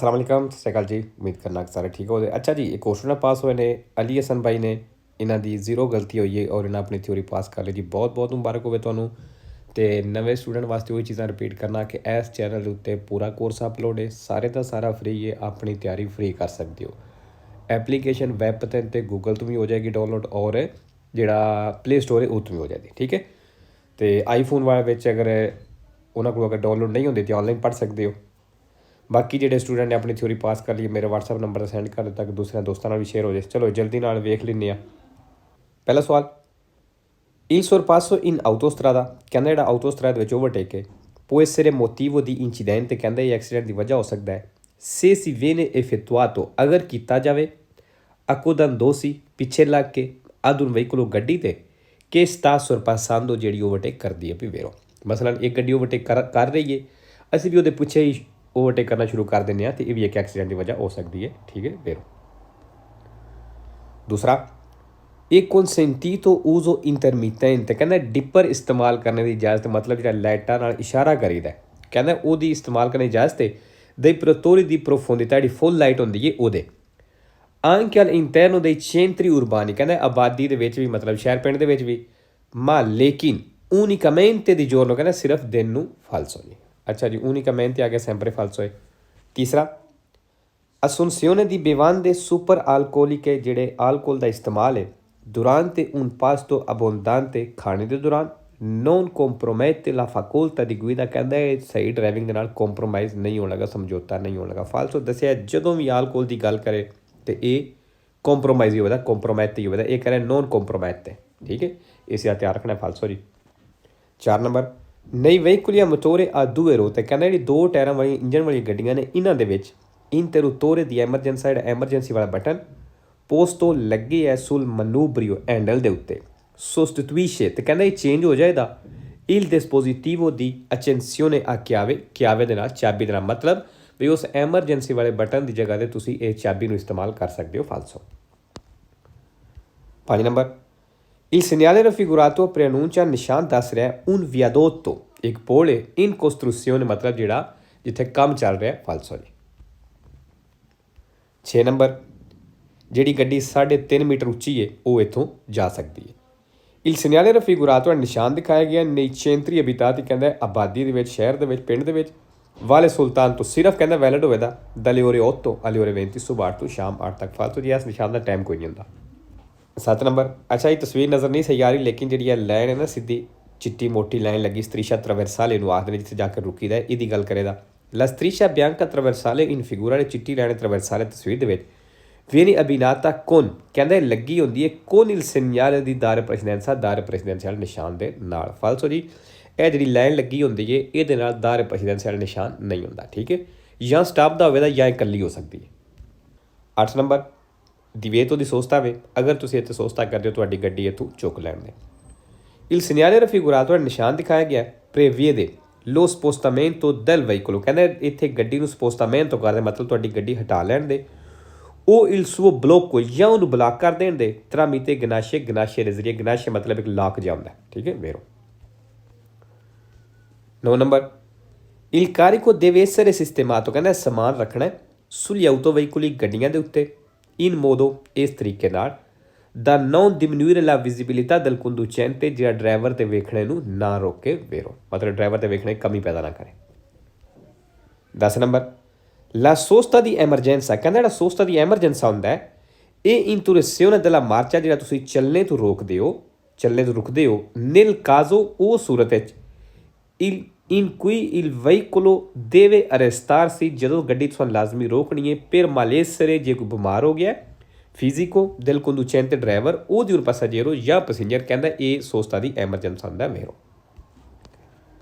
अस्सलाम वालेकुम ਸਤਿ ਸ਼੍ਰੀ ਅਕਾਲ ਜੀ। ਉਮੀਦ ਕਰਨਾ ਕਿ ਸਾਰੇ ਠੀਕ ਹੋਵੇ। ਅੱਛਾ ਜੀ, ਇਹ ਕੁਐਸਚਨ ਪਾਸ ਹੋਏ ਨੇ ਅਲੀ ਹਸਨ ਬਾਈ ਨੇ। ਇਹਨਾਂ ਦੀ ਜ਼ੀਰੋ ਗਲਤੀ ਹੋਈ ਹੈ ਔਰ ਇਹਨਾਂ ਆਪਣੀ ਥਿਊਰੀ ਪਾਸ ਕਰ ਲਈ ਜੀ। ਬਹੁਤ ਬਹੁਤ ਮੁਬਾਰਕ ਹੋਵੇ ਤੁਹਾਨੂੰ। ਤੇ ਨਵੇਂ ਸਟੂਡੈਂਟ ਵਾਸਤੇ ਉਹੀ ਚੀਜ਼ਾਂ ਰਿਪੀਟ ਕਰਨਾ ਕਿ ਇਸ ਚੈਨਲ ਦੇ ਉੱਤੇ ਪੂਰਾ ਕੋਰਸ ਅਪਲੋਡ ਹੈ, ਸਾਰੇ ਦਾ ਸਾਰਾ ਫ੍ਰੀ ਹੈ, ਆਪਣੀ ਤਿਆਰੀ ਫ੍ਰੀ ਕਰ ਸਕਦੇ ਹੋ। ਐਪਲੀਕੇਸ਼ਨ ਵੈਬ 'ਤੇ ਗੂਗਲ ਤੋਂ ਵੀ ਹੋ ਜਾਏਗੀ ਡਾਊਨਲੋਡ ਔਰ ਜਿਹੜਾ ਪਲੇ ਸਟੋਰ ਹੈ ਉਹ ਤੋਂ ਵੀ ਹੋ ਜਾਏਗੀ, ਠੀਕ ਹੈ। ਤੇ ਆਈਫੋਨ ਵਾਲੇ ਵਿੱਚ ਅਗਰ ਉਹਨਾਂ ਕੋਲ ਅਗਰ ਡਾਊਨਲੋਡ ਨਹੀਂ ਹੁੰਦੀ ਤਾਂ ਆਨਲਾਈਨ ਪੜ੍ਹ ਸਕਦੇ ਹੋ। ਬਾਕੀ ਜਿਹੜੇ ਸਟੂਡੈਂਟ ਨੇ ਆਪਣੀ ਥਿਊਰੀ ਪਾਸ ਕਰ ਲਈ ਮੇਰੇ WhatsApp ਨੰਬਰ 'ਤੇ ਸੈਂਡ ਕਰ ਦਿੱਤਾ ਕਿ ਦੂਸਰੇ ਦੋਸਤਾਂ ਨਾਲ ਵੀ ਸ਼ੇਅਰ ਹੋ ਜਾਏ। ਚਲੋ ਜਲਦੀ ਨਾਲ ਵੇਖ ਲੈਂਦੇ ਹਾਂ। ਪਹਿਲਾ ਸਵਾਲ, Il sorpasso in autostrada ਕਹਿੰਦਾ ਜਿਹੜਾ ਆਟੋਸਟਰਾਦਾ ਦੇ ਵਿੱਚ ਓਵਰਟੇਕ ਹੈ può essere motivo di incidente, ਕਹਿੰਦਾ ਇਹ ਐਕਸੀਡੈਂਟ ਦੀ ਵਜ੍ਹਾ ਹੋ ਸਕਦਾ ਹੈ। Se si viene effettuato ਅਗਰ ਕੀਤਾ ਜਾਵੇ accodandosi ਪਿੱਛੇ ਲੱਗ ਕੇ ad un veicolo ਗੱਡੀ ਤੇ ਕਿ sta sorpassando ਜਿਹੜੀ ਓਵਰਟੇਕ ਕਰਦੀ ਹੈ ਵੀ ਵੇਰੋ। ਮਸਲਨ ਇੱਕ ਗੱਡੀ ਓਵਰਟੇਕ ਕਰ ਰਹੀ ਹੈ, ਅਸੀਂ ਵੀ ਉਹਦੇ ਪਿੱਛੇ ਹੀ ਓਵਰਟੇਕ ਕਰਨਾ ਸ਼ੁਰੂ ਕਰ ਦਿੰਦੇ ਹਾਂ, ਤੇ ਇਹ ਵੀ ਇੱਕ ਐਕਸੀਡੈਂਟ ਦੀ ਵਜ੍ਹਾ ਹੋ ਸਕਦੀ ਹੈ, ਠੀਕ ਹੈ ਵੇਰੋ। ਦੂਸਰਾ, ਇਹ consentito uso intermittente ਕਹਿੰਦਾ ਡਿੱਪਰ ਇਸਤੇਮਾਲ ਕਰਨ ਦੀ ਇਜਾਜ਼ਤ, ਮਤਲਬ ਜਿਹੜਾ ਲਾਈਟਾਂ ਨਾਲ ਇਸ਼ਾਰਾ ਕਰੀਦਾ ਕਹਿੰਦਾ ਉਹਦੀ ਇਸਤੇਮਾਲ ਕਰਨ ਦੀ ਇਜਾਜ਼ਤ ਹੈ। dei protettori di profondità ਜਿਹੜੀ ਫੁੱਲ ਲਾਈਟ ਹੁੰਦੀ ਹੈ ਉਹਦੇ। anche all'interno dei centri urbani ਕਹਿੰਦਾ ਆਬਾਦੀ ਦੇ ਵਿੱਚ ਵੀ, ਮਤਲਬ ਸ਼ਹਿਰ ਪਿੰਡ ਦੇ ਵਿੱਚ ਵੀ। ma ਲੇਕਿਨ unicamente di giorno ਕਹਿੰਦਾ ਸਿਰਫ ਦਿਨ ਨੂੰ ਫਾਲਸੋ ਜੀ। ਅੱਛਾ ਜੀ, unicamente ਆ ਗਿਆ sempre falso ਹੈ। ਤੀਸਰਾ, assunzione di bevande super alcoliche ਜਿਹੜੇ alcol ਦਾ ਇਸਤੇਮਾਲ ਹੈ durante un pasto abbondante ਖਾਣੇ ਦੇ ਦੌਰਾਨ non compromette la facoltà di guida ਕਹਿੰਦਾ ਇਹ ਸਹੀ ਡਰਾਈਵਿੰਗ ਦੇ ਨਾਲ ਕੰਪਰੋਮਾਈਜ਼ ਨਹੀਂ ਹੋਣ ਲੱਗਾ, ਸਮਝੌਤਾ ਨਹੀਂ ਹੋਣ ਲੱਗਾ। ਫਾਲਸੋ ਦੱਸਿਆ ਜਦੋਂ ਵੀ alcohol ਦੀ ਗੱਲ ਕਰੇ ਤੇ ਇਹ ਕੰਪਰੋਮਾਈਜ਼ ਹੀ ਹੋਵੇਗਾ, ਕੰਪਰੋਮੈਟ ਹੀ ਹੋਵੇਗਾ। ਇਹ ਕਹਿ ਰਿਹਾ ਨੋਨ ਕੰਪਰੋਮੈਟ ਹੈ, ਠੀਕ ਹੈ, ਇਸ ਦਾ ਧਿਆਨ ਰੱਖਣਾ। ਫਾਲਸੋ ਜੀ। 4 ਨੰਬਰ, ਨਈ ਵਹੀਕੁਲੀਆ ਮੋਟੋਰੇ ਆ ਦੂਏ ਰੋ ਤੇ ਕਹਿੰਦਾ ਜਿਹੜੀ ਦੋ ਟਾਇਰਾਂ ਵਾਲੀ ਇੰਜਨ ਵਾਲੀਆਂ ਗੱਡੀਆਂ ਨੇ ਇਹਨਾਂ ਦੇ ਵਿੱਚ ਇੰਟਰੂਟੋਰੇ ਦੀ ਐਮਰਜੈਂਸੀ ਜਿਹੜਾ ਐਮਰਜੈਂਸੀ ਵਾਲਾ ਬਟਨ ਪੋਸਟੋ ਲੱਗੇ ਹੈ ਸੁਲ ਮਨੂਬਰੀਓ ਹੈਂਡਲ ਦੇ ਉੱਤੇ। ਸੋਸਟੀਟੂਇਸ਼ੇ ਤੇ ਕਹਿੰਦਾ ਇਹ ਚੇਂਜ ਹੋ ਜਾਏਗਾ il dispositivo di accensione a chiave ਦੇ ਨਾਲ, ਚਾਬੀ ਦੇ ਨਾਲ, ਮਤਲਬ ਵੀ ਉਸ ਐਮਰਜੈਂਸੀ ਵਾਲੇ ਬਟਨ ਦੀ ਜਗ੍ਹਾ 'ਤੇ ਤੁਸੀਂ ਇਹ ਚਾਬੀ ਨੂੰ ਇਸਤੇਮਾਲ ਕਰ ਸਕਦੇ ਹੋ। ਫਾਲਸੋ। 5 number, il segnale raffigurato preannuncia ਨਿਸ਼ਾਨ ਦੱਸ ਰਿਹਾ un viadotto ਇੱਕ ਪੁਲ ਹੈ in costruzione, ਮਤਲਬ ਜਿਹੜਾ ਜਿੱਥੇ ਕੰਮ ਚੱਲ ਰਿਹਾ। ਫਾਲਸੋ ਜੀ। 6 ਨੰਬਰ, ਜਿਹੜੀ ਗੱਡੀ 3.5 ਮੀਟਰ ਉੱਚੀ ਹੈ ਉਹ ਇੱਥੋਂ ਜਾ ਸਕਦੀ ਹੈ। il segnale raffigurato ਨਿਸ਼ਾਨ ਦਿਖਾਇਆ ਗਿਆ nei centri abitati ਕਹਿੰਦਾ ਆਬਾਦੀ ਦੇ ਵਿੱਚ, ਸ਼ਹਿਰ ਦੇ ਵਿੱਚ, ਪਿੰਡ ਦੇ ਵਿੱਚ। ਵਾਲੇ ਸੁਲਤਾਨ ਤੋਂ ਸਿਰਫ ਕਹਿੰਦਾ ਵੈਲਿਡ ਹੋਵੇਗਾ dalle ore 8 alle ore 20 ਸੁਬਾਹ ਤੋਂ ਸ਼ਾਮ 8 ਤੱਕ। ਫਾਲਤੂ ਜੀ ਇਸ ਨਿਸ਼ਾਨ ਦਾ ਟਾਈਮ ਕੋਈ ਨਹੀਂ ਹੁੰਦਾ। 7 ਨੰਬਰ, ਅੱਛਾ ਇਹ ਤਸਵੀਰ ਨਜ਼ਰ ਨਹੀਂ ਸਹੀ ਆ ਰਹੀ, ਲੇਕਿਨ ਜਿਹੜੀ ਇਹ ਲਾਈਨ ਹੈ ਨਾ ਸਿੱਧੀ ਚਿੱਟੀ ਮੋਟੀ ਲਾਈਨ ਲੱਗੀ striscia traversale ਨੂੰ ਆਖਦੇ ਨੇ, ਜਿੱਥੇ ਜਾ ਕੇ ਰੁਕੀਦਾ, ਇਹਦੀ ਗੱਲ ਕਰੇਗਾ। la striscia bianca traversale in figura ਵਾਲੀ ਚਿੱਟੀ ਲਾਈਨ traversale ਤਸਵੀਰ ਦੇ ਵਿੱਚ viene abbinata con ਕਹਿੰਦਾ ਇਹ ਲੱਗੀ ਹੁੰਦੀ ਹੈ con il segnale di dare precedenza, ਦਾਰੇ ਪ੍ਰੈਸੀਡੈਂਸ ਵਾਲੇ ਨਿਸ਼ਾਨ ਦੇ ਨਾਲ। ਫਾਲਸੋ ਜੀ, ਇਹ ਜਿਹੜੀ ਲਾਈਨ ਲੱਗੀ ਹੁੰਦੀ ਹੈ ਇਹਦੇ ਨਾਲ ਦਾਰੇ ਪ੍ਰੈਸੀਡੈਂਸ ਵਾਲਾ ਨਿਸ਼ਾਨ ਨਹੀਂ ਹੁੰਦਾ, ਠੀਕ ਹੈ। ਜਾਂ ਸਟਾਪ ਦਾ ਹੋਵੇਗਾ ਜਾਂ ਇਕੱਲੀ ਹੋ ਸਕਦੀ ਹੈ। 8 ਨੰਬਰ, divieto di sosta ਵੇ, ਅਗਰ ਤੁਸੀਂ ਇੱਥੇ ਸੋਸਤਾ ਕਰਦੇ ਹੋ ਤੁਹਾਡੀ ਗੱਡੀ ਇੱਥੋਂ ਚੁੱਕ ਲੈਣ ਦੇ। il segnale raffigurato ਨਿਸ਼ਾਨ ਦਿਖਾਇਆ ਗਿਆ prevede lo spostamento del veicolo ਕਹਿੰਦਾ ਇੱਥੇ ਗੱਡੀ ਨੂੰ spostamento ਕਰਦੇ, ਮਤਲਬ ਤੁਹਾਡੀ ਗੱਡੀ ਹਟਾ ਲੈਣ ਦੇ। ਉਹ il suo blocco ਜਾਂ ਉਹਨੂੰ ਬਲਾਕ ਕਰ ਦੇਣ ਦੇ tramite ganasce, ganasce ਦੇ ਜ਼ਰੀਏ। ganasce ਮਤਲਬ ਇੱਕ ਲਾਕ ਜਿਹਾ ਹੁੰਦਾ, ਠੀਕ ਹੈ ਵੇਰੋ। 9 number, il carico deve essere sistemato ਕਹਿੰਦਾ ਸਮਾਨ ਰੱਖਣਾ sugli autoveicoli ਗੱਡੀਆਂ ਦੇ ਉੱਤੇ in modo ਇਸ ਤਰੀਕੇ ਨਾਲ da non diminuire la visibilità del conducente ਜਿਹੜਾ ਡਰਾਈਵਰ ਤੇ ਵੇਖਣੇ ਨੂੰ ਨਾ ਰੋਕੇ ਵੇਰੋ, ਮਤਲਬ ਡਰਾਈਵਰ ਤੇ ਵੇਖਣੇ ਕਮੀ ਪੈਦਾ ਨਾ ਕਰੇ। 10 number, la sosta di emergenza ਕਹਿੰਦਾ ਜਿਹੜਾ ਸੋਸਤਾ ਦੀ ਐਮਰਜੈਂਸਾ ਹੁੰਦਾ ਹੈ ਇਹ interruzione della marcia ਜਿਹੜਾ ਤੁਸੀਂ ਚੱਲਣੇ ਤੋਂ ਰੁਕਦੇ ਹੋ nel caso ਉਹ ਸੂਰਤ ਵਿੱਚ in cui il veicolo deve arrestarsi ਜਦੋਂ ਗੱਡੀ ਤੁਹਾਨੂੰ ਲਾਜ਼ਮੀ ਰੋਕਣੀ ਹੈ per malessere ਜੇ ਕੋਈ ਬਿਮਾਰ ਹੋ ਗਿਆ fisico del conducente driver o di un passeggero ਜਾਂ ਪੈਸੇਂਜਰ ਕਹਿੰਦਾ ਇਹ ਸੋਸਤਾ ਦੀ ਐਮਰਜੈਂਸਾ ਹੁੰਦਾ ਮੇਰੋ।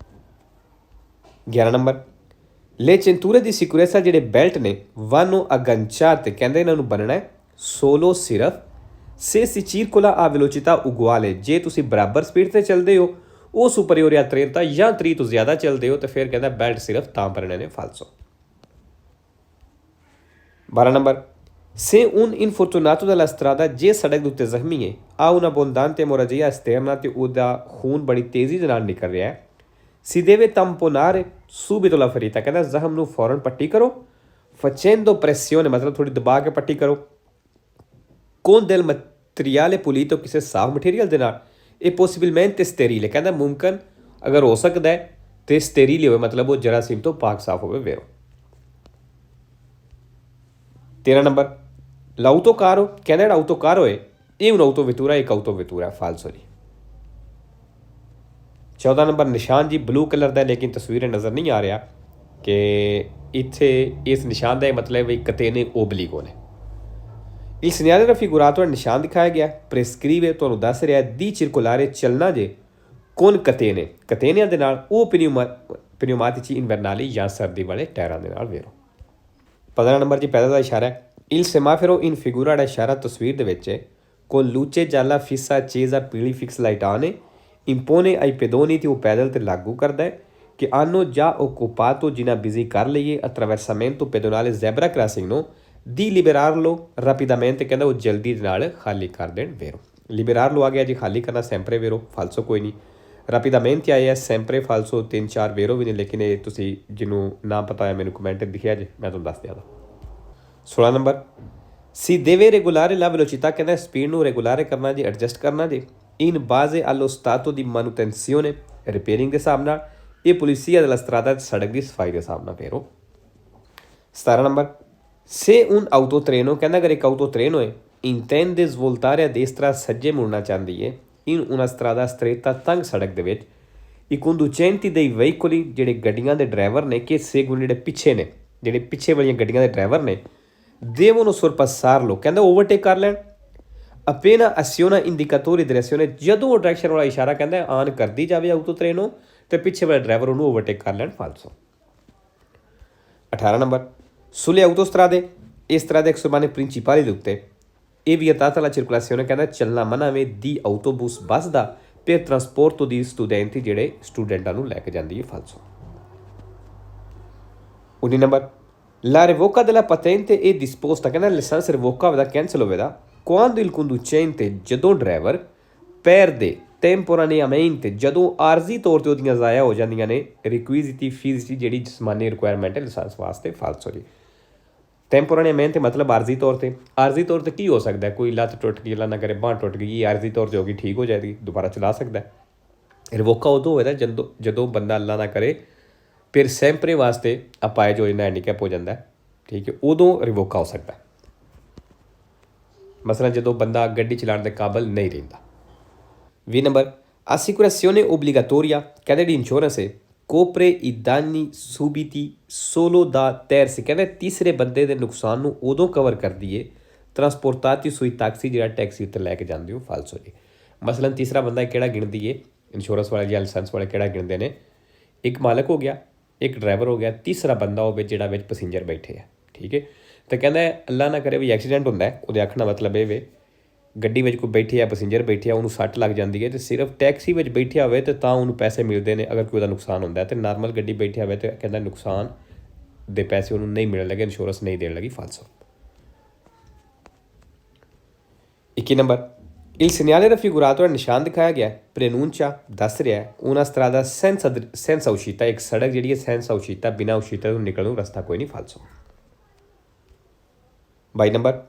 11 number, le cinture di sicurezza ਜਿਹੜੇ ਬੈਲਟ ਨੇ vanno agganciate ਕਹਿੰਦੇ ਇਹਨਾਂ ਨੂੰ ਬੰਨਣਾ ਹੈ solo ਸਿਰਫ se si circola a velocità uguale ਜੇ ਤੁਸੀਂ ਬਰਾਬਰ ਸਪੀਡ ਤੇ ਚੱਲਦੇ ਹੋ ਉਹ ਸੁਪਰੀਓਰ ਜਾਂ 30 ਜਾਂ 30 ਤੋਂ ਜ਼ਿਆਦਾ ਚੱਲਦੇ ਹੋ ਤਾਂ ਫਿਰ ਕਹਿੰਦਾ ਬੈਲਟ ਸਿਰਫ ਤਾਂ ਬੰਨਣੇ ਨੇ। ਫਾਲਸੋ। 12 number, se un infortunato della strada ਜੇ ਸੜਕ ਦੇ ਉੱਤੇ ਜ਼ਖਮੀ ਹੈ ha una abbondante emorragia esterna ਤੇ ਉਹਦਾ ਖੂਨ ਬੜੀ ਤੇਜ਼ੀ ਦੇ ਨਾਲ ਨਿਕਲ ਰਿਹਾ ਹੈ si deve tamponare subito la ferita ਕਹਿੰਦਾ ਜ਼ਖਮ ਨੂੰ ਫੌਰਨ ਪੱਟੀ ਕਰੋ facendo pressione मतलब थोड़ी दबा के पट्टी करो con del materiale pulito ਕਿਸੇ ਸਾਫ ਮਟੀਰੀਅਲ ਦੇ ਨਾਲ ਇਹ possibilmente sterile ਕਹਿੰਦਾ ਮੁਮਕਨ ਅਗਰ ਹੋ ਸਕਦਾ ਹੈ ਤੇ ਸਟੇਰੀਲ ਹੋਵੇ ਮਤਲਬ ਉਹ ਜਰਾਸੀਮ ਤੋਂ ਪਾਕ ਸਾਫ ਹੋਵੇ ਵੇਰੋ 13 ਨੰਬਰ l'autocaro ਕਹਿੰਦਾ ਜਿਹੜਾ autocaro ਹੈ ਇਹ un autovettura ਇੱਕ autovettura falso ਜੀ 14 ਨੰਬਰ ਨਿਸ਼ਾਨ ਜੀ ਬਲੂ ਕਲਰ ਦਾ ਲੇਕਿਨ ਤਸਵੀਰ ਨਜ਼ਰ ਨਹੀਂ ਆ ਰਿਹਾ ਕਿ ਇੱਥੇ ਇਸ ਨਿਸ਼ਾਨ ਦਾ ਮਤਲਬ ਵੀ ਕਤੇਨੇ ਓਬਲੀਗੋ ਨੇ Il segnale raffigurato nel ਨਿਸ਼ਾਨ ਦਿਖਾਇਆ ਗਿਆ ਪ੍ਰੈਸਕ੍ਰੀਵੇ ਤੁਹਾਨੂੰ ਦੱਸ ਰਿਹਾ ਦੀ circolare ਚੱਲਣਾ ਜੇ ਕੋਨ ਕਤੇਨੇ ਕਤੇਨਿਆਂ ਦੇ ਨਾਲ ਉਹ ਪਨਿਊਮਾਟਿਚੀ ਇਨਵਰਨਾਲੀ ਜਾਂ ਸਰਦੀ ਵਾਲੇ ਟਾਇਰਾਂ ਦੇ ਨਾਲ ਵੇਰੋ 15 ਨੰਬਰ ਜੀ ਪਹਿਲਾ ਦਾ ਇਸ਼ਾਰਾ ਹੈ Il semaforo in figura ਦਾ ਇਸ਼ਾਰਾ ਤਸਵੀਰ ਦੇ ਵਿੱਚ ਹੈ con luce gialla fissa accesa ਪੀਲੀ ਫਿਕਸ ਲਾਈਟਾਂ ਨੇ impone ai pedoni ਤੇ ਉਹ ਪੈਦਲ ਤੇ ਲਾਗੂ ਕਰਦਾ ਹੈ ਕਿ hanno già occupato ਜਿਨ੍ਹਾਂ ਬਿਜ਼ੀ ਕਰ ਲਈਏ attraversamento pedonale zebra crossing ਨੂੰ di liberarlo rapidamente ਕਹਿੰਦਾ ਉਹ ਜਲਦੀ ਦੇ ਨਾਲ ਖਾਲੀ ਕਰ ਦੇਣ ਵੇਰੋ liberarlo ਆ ਗਿਆ ਜੀ ਖਾਲੀ ਕਰਨਾ sempre ਵੇਰੋ ਫਾਲਸੋ ਕੋਈ ਨਹੀਂ rapidamente ਆਇਆ sempre falso 3-4 ਵੇਰੋ ਵੀ ਨੇ ਲੇਕਿਨ ਇਹ ਤੁਸੀਂ ਜਿਹਨੂੰ ਨਾ ਪਤਾ ਹੈ ਮੈਨੂੰ ਕਮੈਂਟ ਦਿਖਿਆ ਜੇ ਮੈਂ ਤੁਹਾਨੂੰ ਦੱਸ ਦਿਆਂ 16 number si deve regolare la velocità ਕਹਿੰਦਾ ਸਪੀਡ ਨੂੰ ਰੈਗੂਲਰ ਕਰਨਾ ਜੀ ਐਡਜਸਟ ਕਰਨਾ ਜੀ in base allo stato di manutenzione repairing ਦੇ ਹਿਸਾਬ ਨਾਲ ਇਹ ਪੁਲਿਸੀਆ della strada ਸੜਕ ਦੀ ਸਫਾਈ ਦੇ ਹਿਸਾਬ ਨਾਲ ਵੇਰੋ 17 ਨੰਬਰ se un autotreno ਕਹਿੰਦਾ ਅਗਰ ਇੱਕ autotreno ਹੈ intende svoltare a destra ਸੱਜੇ ਮੁੜਨਾ ਚਾਹੁੰਦੀ ਹੈ in una strada stretta ਤੰਗ ਸੜਕ ਦੇ ਵਿੱਚ i conducenti dei veicoli ਜਿਹੜੇ ਗੱਡੀਆਂ ਦੇ ਡਰਾਈਵਰ ਨੇ ਕਿ seguono ਜਿਹੜੇ ਪਿੱਛੇ ਨੇ ਜਿਹੜੇ ਪਿੱਛੇ ਵਾਲੀਆਂ ਗੱਡੀਆਂ ਦੇ ਡਰਾਈਵਰ ਨੇ devono sorpassarlo ਕਹਿੰਦਾ ਓਵਰਟੇਕ ਕਰ ਲੈਣ appena aziona indicatori di direzione ਜਦੋਂ ਉਹ ਡਾਇਰੈਕਸ਼ਨ ਵਾਲਾ ਇਸ਼ਾਰਾ ਕਹਿੰਦਾ ਆਨ ਕਰਦੀ ਜਾਵੇ autotreno ਤੇ ਪਿੱਛੇ ਵਾਲੇ ਡਰਾਈਵਰ ਉਹਨੂੰ ਓਵਰਟੇਕ ਕਰ ਲੈਣ ਫਾਲਸੋ 18 ਨੰਬਰ sulle autostrade ਇਸ ਤਰ੍ਹਾਂ ਦੇ ਸੁਰਬਾਨੇ ਪ੍ਰਿੰਸੀਪali ਦੇ ਉੱਤੇ ਇਹ vietata la circolazione ਕਹਿੰਦਾ ਚੱਲਣਾ ਮਨਾ ਵੇ ਦੀ ਆਟੋਬੂਸ ਬੱਸ ਦਾ per trasporto di studenti ਜਿਹੜੇ ਸਟੂਡੈਂਟਾਂ ਨੂੰ ਲੈ ਕੇ ਜਾਂਦੀ ਹੈ ਫਾਲਸੋ 19 number la revoca della patente è disposta ਕਹਿੰਦਾ ਲਾਇਸੈਂਸ ਰਿਵੋਕਾ ਹੋਵੇਗਾ ਕੈਂਸਲ ਹੋਵੇਗਾ quando il conducente ਜਦੋਂ ਡਰਾਈਵਰ perde temporaneamente ਜਦੋਂ ਆਰਜ਼ੀ ਤੌਰ 'ਤੇ ਉਹਦੀਆਂ ਜ਼ਾਇਆ ਹੋ ਜਾਂਦੀਆਂ ਨੇ ਰਿਕੁਇਜ਼ਿਟੀ ਫੀਸ ਦੀ ਜਿਹੜੀ ਜਿਸਮਾਨੀ ਰਿਕੁਆਇਰਮੈਂਟ ਹੈ ਲਾਇਸੈਂਸ ਵਾਸਤੇ ਫਾਲਸੋ ਜੀ ਟੈਂਪੋਰਾਰੀਮੈਂਟ ਮਤਲਬ ਆਰਜ਼ੀ ਤੌਰ 'ਤੇ ਕੀ ਹੋ ਸਕਦਾ ਕੋਈ ਲੱਤ ਟੁੱਟ ਗਈ ਅੱਲਾ ਨਾ ਕਰੇ ਬਾਂਹ ਟੁੱਟ ਗਈ ਆਰਜ਼ੀ ਤੌਰ 'ਤੇ ਹੋ ਗਈ ਠੀਕ ਹੋ ਜਾਏਗੀ ਦੁਬਾਰਾ ਚਲਾ ਸਕਦਾ ਰਿਵੋਕਾ ਉਦੋਂ ਹੋਏਗਾ ਜਦੋਂ ਬੰਦਾ ਅੱਲਾ ਨਾ ਕਰੇ ਫਿਰ ਸੈਂਪਰੇ ਵਾਸਤੇ ਅਪਾਇਜ ਹੋ ਜਾਂਦਾ ਹੈਂਡੀਕੈਪ ਹੋ ਜਾਂਦਾ ਠੀਕ ਹੈ ਉਦੋਂ ਰਿਵੋਕਾ ਹੋ ਸਕਦਾ ਮਸਲਾ ਜਦੋਂ ਬੰਦਾ ਗੱਡੀ ਚਲਾਉਣ ਦੇ ਕਾਬਲ ਨਹੀਂ ਰਹਿੰਦਾ 20 ਨੰਬਰ assicurazione obbligatoria ਕਹਿੰਦੇ ਜਿਹੜੀ ਇੰਸ਼ੋਰੈਂਸ ਹੈ copre i danni subiti solo da terzi ਕਹਿੰਦੇ ਤੀਸਰੇ ਬੰਦੇ ਦੇ ਨੁਕਸਾਨ ਨੂੰ ਉਦੋਂ ਕਵਰ ਕਰਦੀ ਹੈ ਟਰਾਂਸਪੋਰਟਾਤੀ ਸੂਈ ਟੈਕਸੀ ਜਿਹੜਾ ਟੈਕਸੀ ਉੱਤੇ ਲੈ ਕੇ ਜਾਂਦੇ ਹੋ ਫਾਲਸੋ ਜੀ ਮਸਲਨ ਤੀਸਰਾ ਬੰਦਾ ਕਿਹੜਾ ਗਿਣਦੀ ਹੈ ਇੰਸ਼ੋਰੈਂਸ ਵਾਲੇ ਜਾਂ ਲਾਇਸੈਂਸ ਵਾਲੇ ਕਿਹੜਾ ਗਿਣਦੇ ਨੇ ਇੱਕ ਮਾਲਕ ਹੋ ਗਿਆ ਇੱਕ ਡਰਾਈਵਰ ਹੋ ਗਿਆ ਤੀਸਰਾ ਬੰਦਾ ਹੋਵੇ ਜਿਹੜਾ ਵਿੱਚ ਪੈਸੇਂਜਰ ਬੈਠੇ ਆ ਠੀਕ ਹੈ ਤਾਂ ਕਹਿੰਦਾ ਅੱਲਾ ਨਾ ਕਰੇ ਵੀ ਐਕਸੀਡੈਂਟ ਹੁੰਦਾ ਉਹਦੇ ਆਖਣ ਦਾ ਮਤਲਬ ਇਹ ਵੇ ਗੱਡੀ ਵਿੱਚ ਕੋਈ ਬੈਠੇ ਆ ਪੈਸੇਂਜਰ ਬੈਠੇ ਆ ਉਹਨੂੰ ਸੱਟ ਲੱਗ ਜਾਂਦੀ ਹੈ ਅਤੇ ਸਿਰਫ ਟੈਕਸੀ ਵਿੱਚ ਬੈਠਿਆ ਹੋਵੇ ਅਤੇ ਤਾਂ ਉਹਨੂੰ ਪੈਸੇ ਮਿਲਦੇ ਨੇ ਅਗਰ ਕੋਈ ਉਹਦਾ ਨੁਕਸਾਨ ਹੁੰਦਾ ਅਤੇ ਨਾਰਮਲ ਗੱਡੀ ਬੈਠਿਆ ਹੋਵੇ ਤਾਂ ਕਹਿੰਦਾ ਨੁਕਸਾਨ ਦੇ ਪੈਸੇ ਉਹਨੂੰ ਨਹੀਂ ਮਿਲਣ ਲੱਗੇ ਇੰਸ਼ੋਰੈਂਸ ਨਹੀਂ ਦੇਣ ਲੱਗੀ ਫਾਲਸੋ 21 ਨੰਬਰ il segnale raffigurato ਨਿਸ਼ਾਨ ਦਿਖਾਇਆ ਗਿਆ ਪ੍ਰੇਨੂncia ਦੱਸ ਰਿਹਾ una strada senza uscita ਇੱਕ ਸੜਕ ਜਿਹੜੀ ਹੈ senza uscita ਬਿਨਾਂ uscita ਤੋਂ ਨਿਕਲਣ ਨੂੰ ਰਸਤਾ ਕੋਈ ਨਹੀਂ ਫਾਲਸੋ 22 ਨੰਬਰ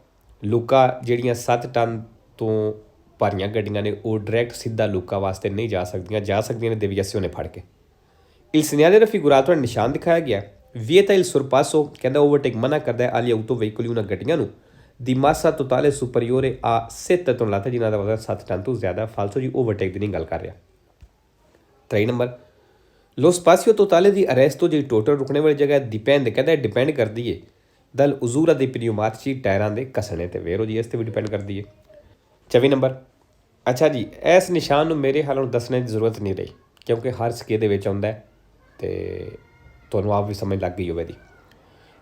ਲੂਕਾ ਜਿਹੜੀਆਂ 7 ਟਨ ਤੋਂ ਭਾਰੀਆਂ ਗੱਡੀਆਂ ਨੇ ਉਹ ਡਾਇਰੈਕਟ ਸਿੱਧਾ ਲੂਕਾ ਵਾਸਤੇ ਨਹੀਂ ਜਾ ਸਕਦੀਆਂ ਨੇ ਦੇਵੀਆਸੀਓ ਨੇ ਫੜ ਕੇ il segnale raffigurato ਨਿਸ਼ਾਨ ਦਿਖਾਇਆ ਗਿਆ vieta il sorpasso ਕਹਿੰਦਾ ਓਵਰਟੇਕ ਮਨਾ ਕਰਦਾ ਹੈ agli autoveicoli ਉਹਨਾਂ ਗੱਡੀਆਂ ਨੂੰ ਦੀ ਮਾਸਾ ਟੋਟਾਲੇ ਸੁਪਰੀਓਰੇ ਆ 7 ਤੋਂ ਲਾਤਾ ਜਿਨ੍ਹਾਂ ਦਾ ਵਜ਼ਨ 7 ਟਨ ਤੋਂ ਜ਼ਿਆਦਾ ਫਾਲਸੋ ਜੀ ਓਵਰਟੇਕ ਦੀ ਨਹੀਂ ਗੱਲ ਕਰ ਰਿਹਾ 3 ਨੰਬਰ ਲੋ ਸਪਾਸੀਓ ਟੋਟਾਲੇ ਦੀ ਅਰੈਸਟੋ ਜਿਹੜੀ ਟੋਟਲ ਰੁਕਣੇ ਵਾਲੀ ਜਗ੍ਹਾ ਡਿਪੈਂਡ ਕਰਦੀ ਹੈ ਦਲ ਉਜ਼ੂਰਾ ਦੀ ਪਨਿਊਮਾਟਿਚੀ ਟਾਇਰਾਂ ਦੇ ਕਸਣੇ ਤੇ ਵੇਰੋ ਜੀ ਇਸ 'ਤੇ ਵੀ ਡਿਪੈਂਡ ਕਰਦੀ ਹੈ 24 ਨੰਬਰ ਅੱਛਾ ਜੀ ਇਸ ਨਿਸ਼ਾਨ ਨੂੰ ਮੇਰੇ ਹਾਲ ਨੂੰ ਦੱਸਣ ਦੀ ਜ਼ਰੂਰਤ ਨਹੀਂ ਰਹੀ ਕਿਉਂਕਿ ਹਰ ਸਕੇ ਦੇ ਵਿੱਚ ਆਉਂਦਾ ਅਤੇ ਤੁਹਾਨੂੰ ਆਪ ਵੀ ਸਮਝ ਲੱਗ ਗਈ ਹੋਵੇਗੀ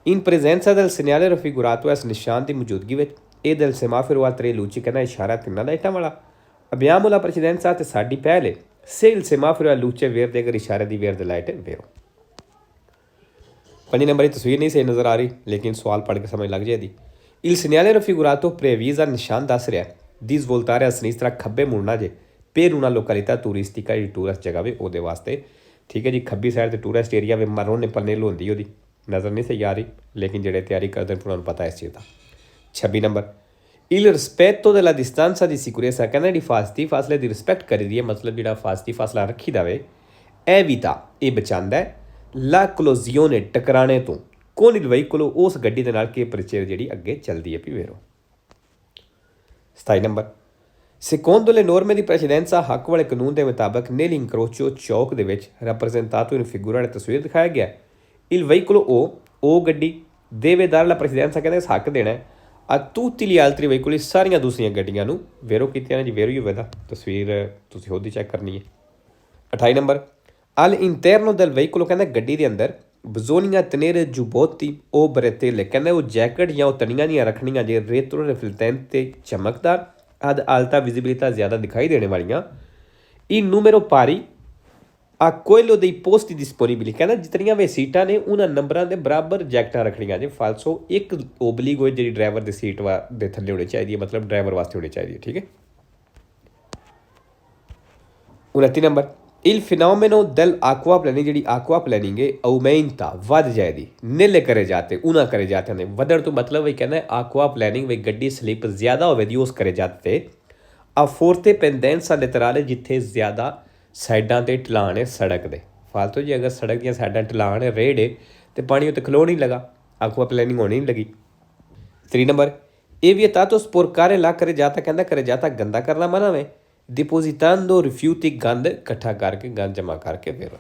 in presenza del segnale raffigurato ਇਸ ਨਿਸ਼ਾਨ ਦੀ ਮੌਜੂਦਗੀ ਵਿੱਚ ਇਹ del semaforo a tre luci ਕਹਿੰਦਾ ਇਸ਼ਾਰਾ ਤਿੰਨਾਂ ਲਾਈਟਾਂ ਵਾਲਾ abbiamo la precedenza ਤੇ ਸਾਡੀ ਪਹਿਲ ਹੈ se il semaforo a luce verde ਅਗਰ ਇਸ਼ਾਰੇ ਦੀ verde ਲਾਈਟ ਹੈ ਵੇਰੋ 5 ਨੰਬਰ ਦੀ ਤਸਵੀਰ ਨਹੀਂ ਸਹੀ ਨਜ਼ਰ ਆ ਰਹੀ ਲੇਕਿਨ ਸਵਾਲ ਪੜ੍ਹ ਕੇ ਸਮਝ ਲੱਗ ਜਾਏਗੀ il segnale raffigurato previsa ਨਿਸ਼ਾਨ ਦੱਸ ਰਿਹਾ di svoltare a sinistra ਖੱਬੇ ਮੁੜਨਾ ਜੇ per una località turistica ਜਿਹੜੀ ਟੂਰਿਸਟ ਜਗ੍ਹਾ ਵੇ ਉਹਦੇ ਵਾਸਤੇ ਠੀਕ ਹੈ ਜੀ ਖੱਬੀ ਸਾਈਡ ਤੇ ਟੂਰਿਸਟ ਏਰੀਆ ਵੇ ਮਰੋਨੇ ਪਨੇਲ ਹੁੰਦੀ ਉਹਦੀ नज़र नहीं सही आ रही, लेकिन जेडे तैयारी करते हैं उन्होंने पता है इस चीज़ का। 26 number, il rispetto della distanza di sicurezza, कहना जी फासले की रिस्पैक्ट करी दी है, मतलब जो फासला रखी दा वे, एविता ये बचाता है ला कोलोजियोने टकराने तो कौन il veicolo उस गड्डी के नाल के परिचय जी अगे चलती है भी वेरो। 27 number, secondo le norme di precedenza हक वाले कानून के मुताबिक nell'incrocio चौक के rappresentato in figura ने तस्वीर दिखाया गया il veicolo ओ गड्डी deve dare la precedenza, कहते हक देना है आ tutti gli altri veicoli सारिया दूसरिया गड्डियां नूं वेरो कीतियां जी, वेरो ही होवे दा, तस्वीर तुसीं खुद ही चैक करनी है। 28 नंबर, all'interno del veicolo कहना गड्डी के अंदर bisogna tenere giubbotti o bretelle, कहना वो जैकेट या वो तनियां दियां रखनियां जे retro riflettente चमकदार ad alta visibilità ज़्यादा दिखाई देने वालियां in numero pari uh quello dei posti disponibili, कहना जितनियां वे सीटां ने उन्हां नंबरां दे बराबर जैकटां रखनियां जे फालसो एक ओबलिग होए जी ड्राइवर दी सीट दे थल्ले होनी चाहिए, मतलब ड्राइवर वास्ते होनी चाहिए। ठीक है। 29 नंबर, il fenomeno dell'acquaplaning जी aquaplaning है aumenta वध जाएगी nelle करे जाते उना करे जाते हैं वधर तो मतलब वही कहना है aquaplaning वे गड्डी स्लिप ज़्यादा होवे दी उस करे जाते आ फोर्ते पेंडेंसा लेतराले जिथे ज़्यादा साइडां ते ढलान है सड़क दे, फालतू जी अगर सड़क दियां साइडां ढलान है रेड है तो पानी उत्ते खलो नहीं लगा, aquaplaning होनी नहीं लगी। 3 नंबर, ये vietato sporcare ला करे जाता, कहना करे जाता गंदा करना मना में depositando rifiuti गंद इकट्ठा करके गंद जमा करके फिर